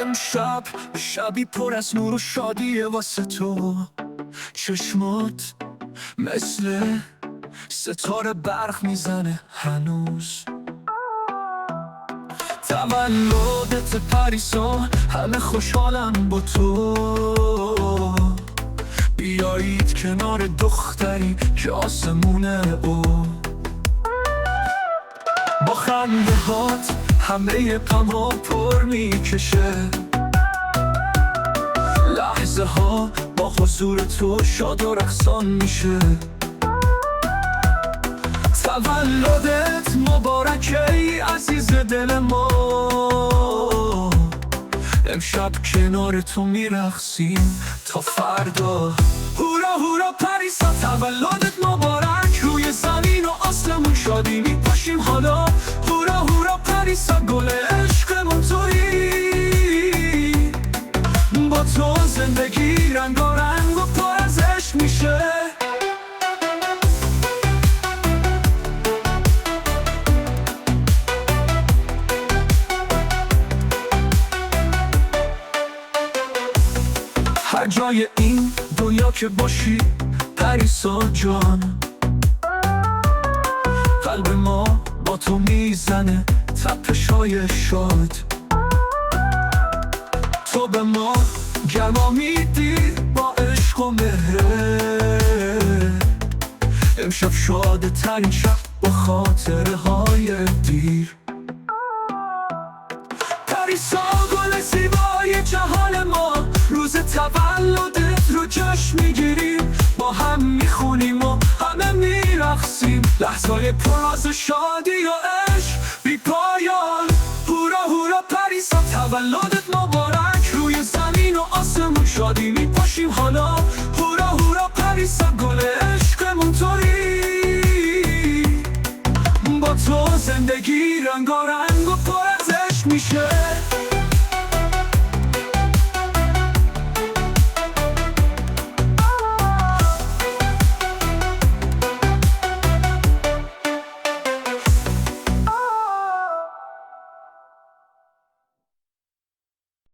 امشب شبی پر از نور و شادیه واسه تو. چشمات مثل ستاره برق میزنه هنوز. تولدت پریسا، همه خوشحالن با تو. بیایید کنار دختری که آسمونه او. با خنده هات همه غم‌ها پر میکشه. لحظه ها با حضور تو شاد و رقصان میشه. تولدت مبارکه ای عزیز دل ما. امشب کنار تو میرقصیم تا فردا. هورا هورا پریسا، تولدت مبارک. روی زمین و آسمون شادی میپاشیم حالا. هورا هورا پریسا، گل عشقمون تویی. با تو زندگی رنگارنگ و پر از عشق میشه. هر جای این دنیا که باشی پریسا جان، قلب ما با تو میزنه تپش‌های شاد. تو به ما گرما میدی با عشق و مهره. امشب شاده ترین شب با خاطره های دیر. پریسا گل زیبای جهان ما، روز تولدت رو جشن میگیریم. با هم میخونیم و همه میرقصیم. لحظه‌های پر از شادی و عشق بی پایان. هورا هورا پریسا، تولدت مبارک. روی زمین و آسمون شادی میپاشیم حالا. هورا هورا پریسا، گل عشقمون تویی. با تو زندگی رنگارنگ و پر از عشق میشه.